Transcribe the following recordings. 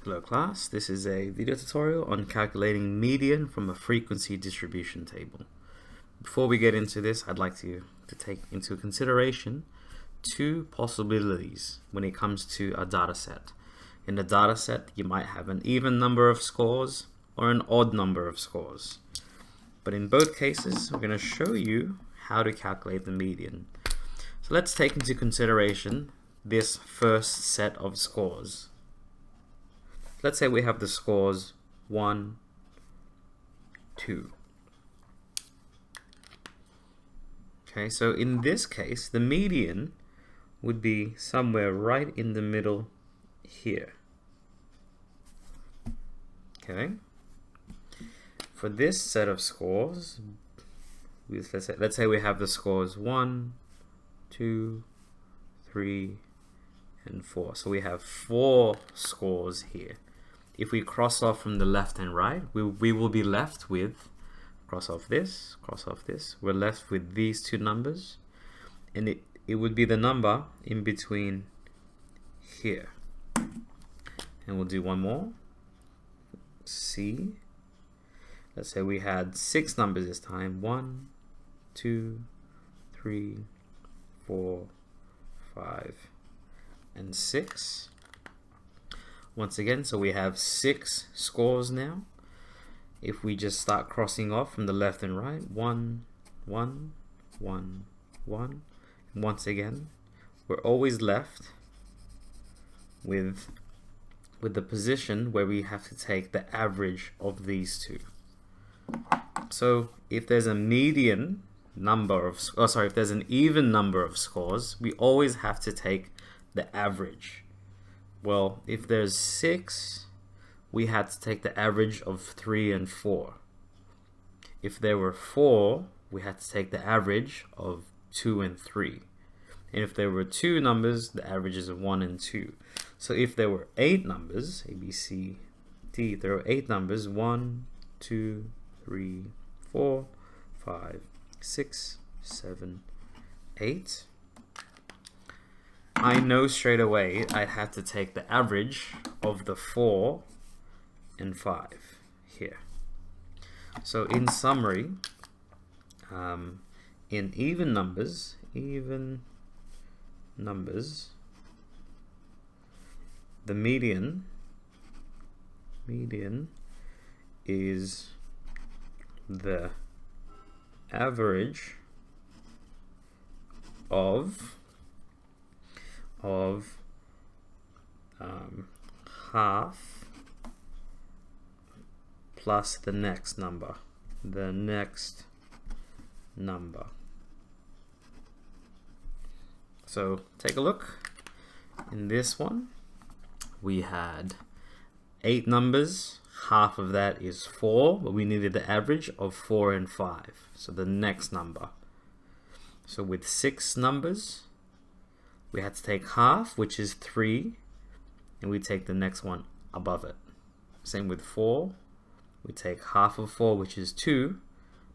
Hello class, this is a video tutorial on calculating median from a frequency distribution table. Before we get into this, I'd like to take into consideration two possibilities when it comes to a data set. In a data set, you might have an even number of scores or an odd number of scores. But in both cases, we're going to show you how to calculate the median. So let's take into consideration this first set of scores. Let's say we have the scores 1, 2. Okay, so in this case, the median would be somewhere right in the middle here. Okay. For this set of scores, let's say we have the scores 1, 2, 3, and 4. So we have 4 scores here. If we cross off from the left and right, we will be left with, cross off this, we're left with these two numbers, and it would be the number in between here. And we'll do one more. C. Let's say we had 6 numbers this time. 1, 2, 3, 4, 5, and 6. Once again, so we have 6 scores now. If we just start crossing off from the left and right, 1, 1, 1, 1. And once again, we're always left with the position where we have to take the average of these two. So if there's a median number of, if there's an even number of scores, we always have to take the average. Well, if there's 6, we had to take the average of 3 and 4. If there were 4, we had to take the average of 2 and 3. And if there were 2 numbers, the averages of 1 and 2. So if there were 8 numbers, A, B, C, D, there are 8 numbers, 1, 2, 3, 4, 5, 6, 7, 8. I know straight away I'd have to take the average of the 4 and 5 here. So in summary, in even numbers, the median is the average of half plus the next number. So take a look. In this one, we had 8 numbers. Half of that is 4, but we needed the average of 4 and 5. So the next number. So with 6 numbers, we had to take half, which is 3, and we take the next one above it. Same with 4. We take half of 4, which is 2,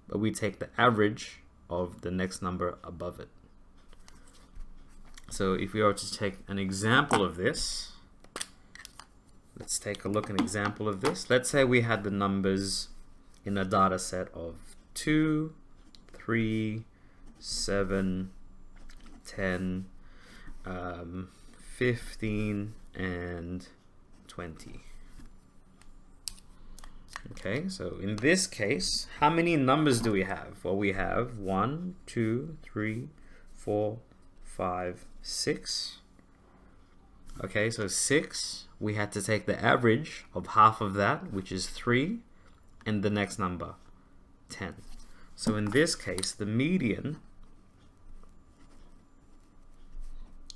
but we take the average of the next number above it. So if we were to take an example of this, let's take a look at an example of this. Let's say we had the numbers in a data set of 2, 3, 7, 10, 15, and 20. Okay, so in this case, how many numbers do we have? Well, we have 1, 2, 3, 4, 5, 6. Okay, so 6, we had to take the average of half of that, which is 3, and the next number, 10. So in this case, the median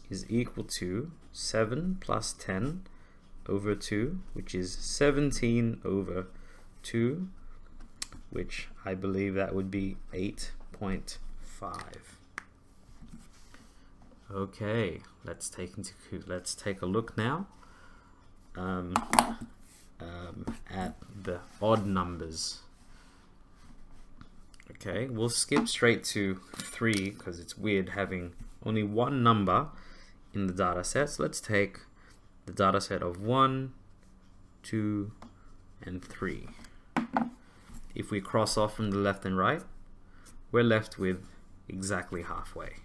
is equal to 7 plus 10 over 2, which is 17 over 2, which I believe that would be 8.5. Okay, let's take a look now at the odd numbers. Okay, we'll skip straight to 3 because it's weird having only one number in the data set. So let's take the data set of 1, 2, and 3. If we cross off from the left and right, we're left with exactly halfway.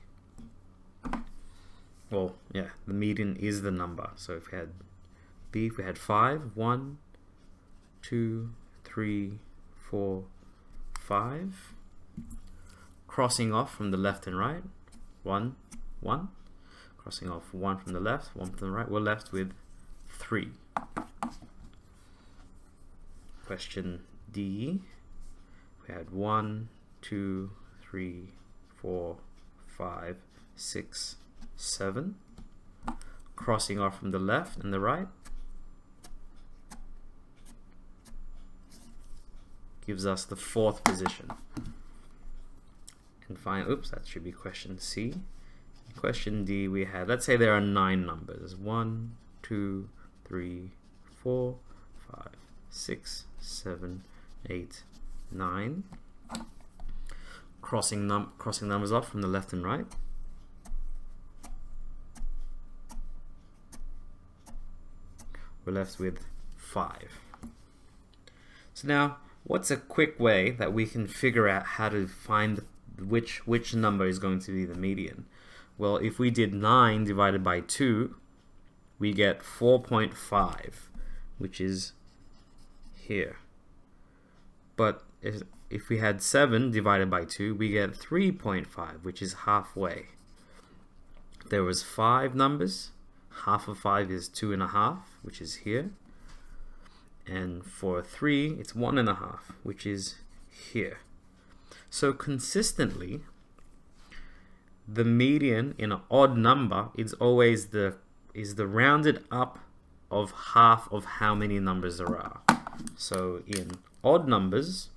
Well, yeah, the median is the number. So if we had B, if we had 5, 1, 2, 3, 4, 5. Crossing off from the left and right, 1, 1. Crossing off 1 from the left, 1 from the right, we're left with 3. Question D. We had 1, 2, 3, 4, 5, 6, 7. Crossing off from the left and the right gives us the 4th position. And find, oops, that should be question C. Question D, we had, let's say there are 9 numbers. 1, 2, 3, 4, 5, 6, 7, 8, 9. Crossing numbers off from the left and right. We're left with 5. So now, what's a quick way that we can figure out how to find which number is going to be the median? Well, if we did 9 divided by 2, we get 4.5, which is here. But if we had 7 divided by 2, we get 3.5, which is halfway. There was 5 numbers. Half of 5 is 2.5, which is here. And for 3, it's 1.5, which is here. So consistently, the median in an odd number is always the rounded up of half of how many numbers there are. So in odd numbers,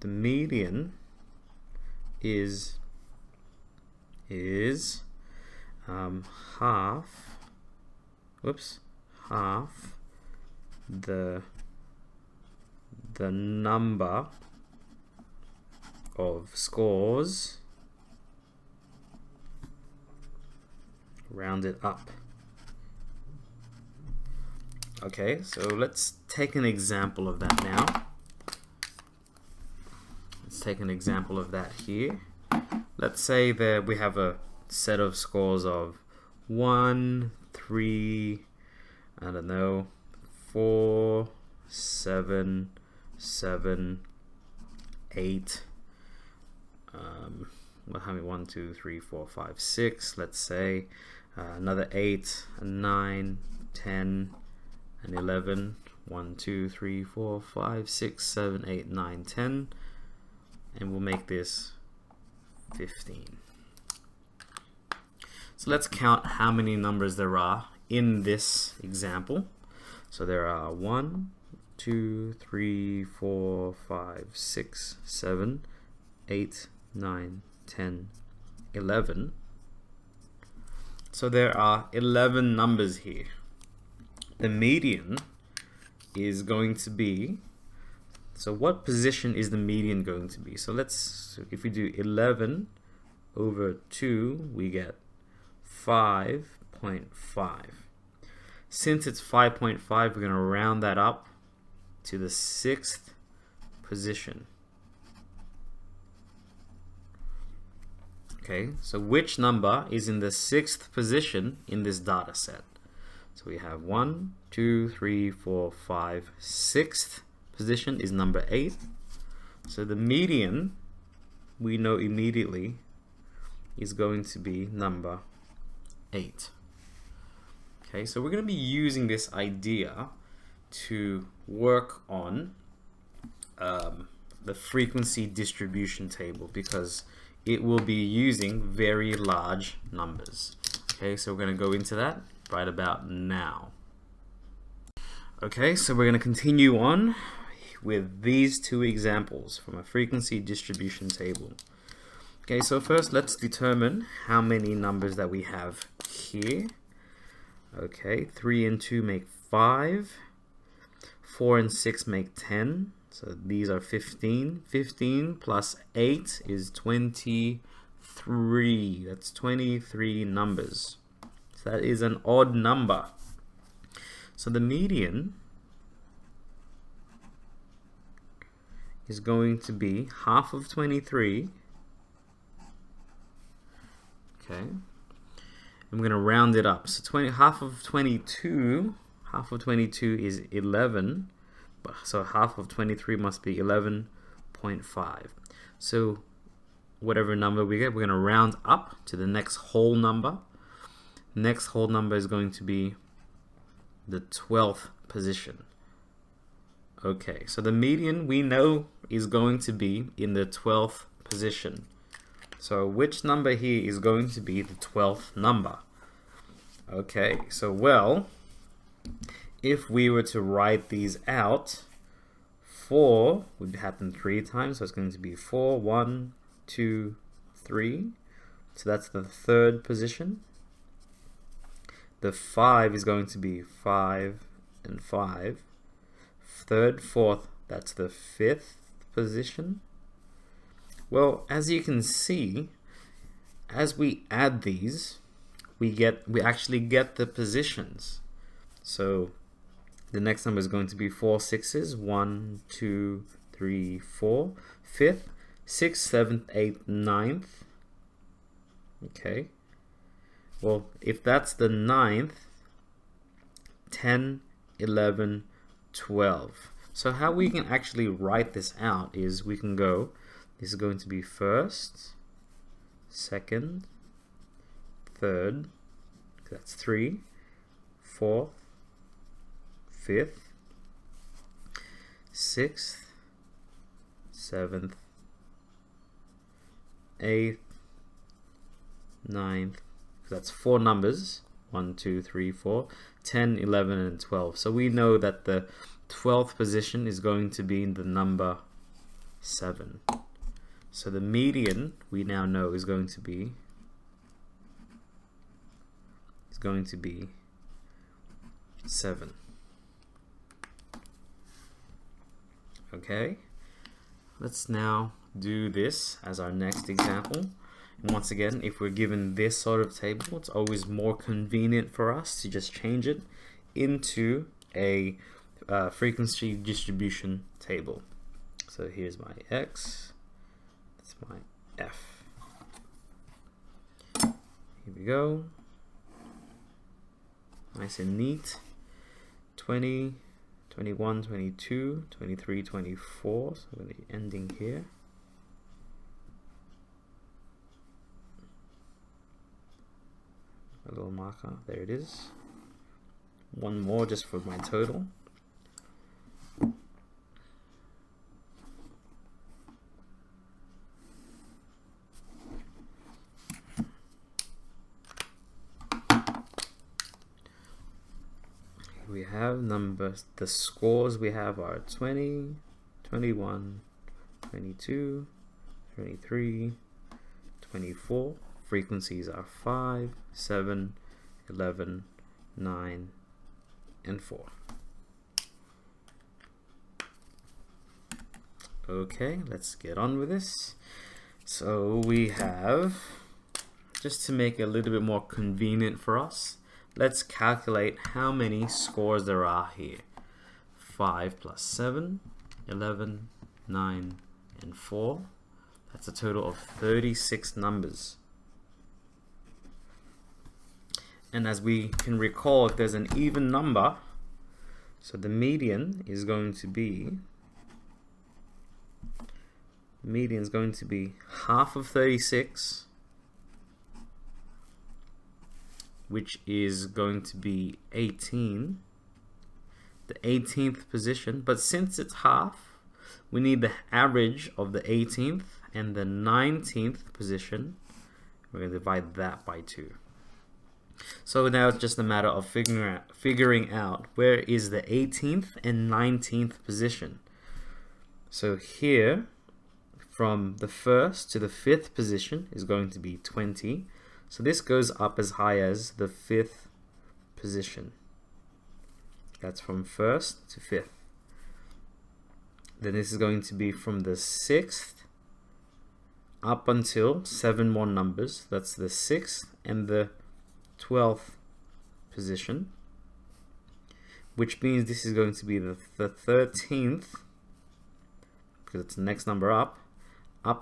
the median is half the number of scores rounded up. Okay, so let's take an example of that now. Let's take an example of that here. Let's say that we have a set of scores of 1, 3, I don't know, 4, 7, 7, 8. Well, how many? 1, 2, 3, 4, 5, 6. Let's say another 8, 9, 10, and 11. 1, 2, 3, 4, 5, 6, 7, 8, 9, 10. And we'll make this 15. So let's count how many numbers there are in this example. So there are 1, 2, 3, 4, 5, 6, 7, 8, 9, 10, 11. So there are 11 numbers here. The median is going to be, so what position is the median going to be? So if we do 11 over 2, we get 5.5. Since it's 5.5, we're going to round that up to the 6th position. Okay, so which number is in the 6th position in this data set? So we have 1, 2, 3, 4, 5, 6th position is number 8. So the median, we know immediately, is going to be number 8. Okay, so we're going to be using this idea to work on the frequency distribution table, because it will be using very large numbers. Okay, so we're going to go into that right about now. Okay, so we're going to continue on with these two examples from a frequency distribution table. Okay, so first let's determine how many numbers that we have here. Okay, 3 and 2 make 5. 4 and 6 make 10. So these are 15. 15 plus 8 is 25. 23. That's 23 numbers. So that is an odd number. So the median is going to be half of 23. Okay. I'm going to round it up. So half of 22 is 11. So half of 23 must be 11.5. So whatever number we get, we're going to round up to the next whole number. Next whole number is going to be the 12th position. Okay, so the median we know is going to be in the 12th position. So which number here is going to be the 12th number? Okay, so well, if we were to write these out, 4 would happen 3 times, so it's going to be 4, 1, 2, 3. So that's the 3rd position. The 5 is going to be 5 and 5. 3rd, 4th, that's the 5th position. Well, as you can see, as we add these, we actually get the positions. So the next number is going to be 4 6s, 1, 2, 3, 4, 5th, 6th, 7th, 8th, 9th. Okay. Well, if that's the 9th, 10, 11, 12. So how we can actually write this out is we can go, this is going to be 1st, 2nd, 3rd, that's 3, 4th, 5th, 6th, 7th, 8th, 9th, that's 4 numbers, 1, 2, 3, 4, 10, 11, and 12. So we know that the 12th position is going to be in the number 7. So the median we now know is going to be 7. Okay, let's now do this as our next example. And once again, if we're given this sort of table, it's always more convenient for us to just change it into a frequency distribution table. So here's my X, that's my F. Here we go. Nice and neat. 20, 21, 22, 23, 24. So we're going to be ending here. A little marker. There it is. One more just for my total. We have numbers, the scores we have are 20, 21, 22, 23, 24. Frequencies are 5, 7, 11, 9, and 4. Okay, let's get on with this. So we have, just to make it a little bit more convenient for us, let's calculate how many scores there are here. 5 plus 7, 11, 9, and 4. That's a total of 36 numbers. And as we can recall, if there's an even number, so the median is going to be half of 36, which is going to be 18, the 18th position. But since it's half, we need the average of the 18th and the 19th position. We're going to divide that by 2. So now it's just a matter of figuring out where is the 18th and 19th position. So here, from the 1st to the 5th position is going to be 20. So this goes up as high as the 5th position. That's from 1st to 5th. Then this is going to be from the 6th up until 7 more numbers. That's the 6th and the 12th position, which means this is going to be the 13th, because it's the next number up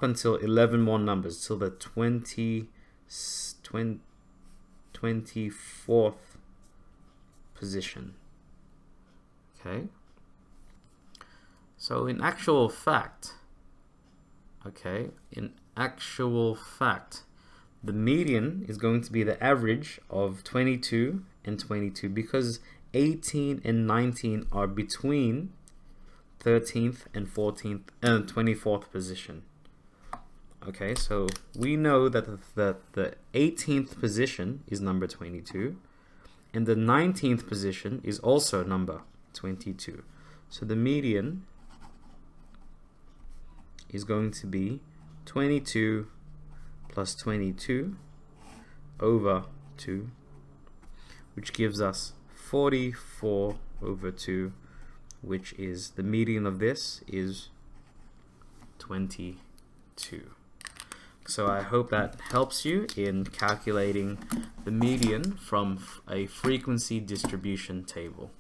until 11 more numbers, till the 24th position. Okay, so in actual fact, the median is going to be the average of 22 and 22, because 18 and 19 are between 13th and 14th and 24th position. Okay, so we know that the 18th position is number 22, and the 19th position is also number 22. So the median is going to be 22 plus 22 over 2, which gives us 44 over 2, which is the median of this is 22. So I hope that helps you in calculating the median from a frequency distribution table.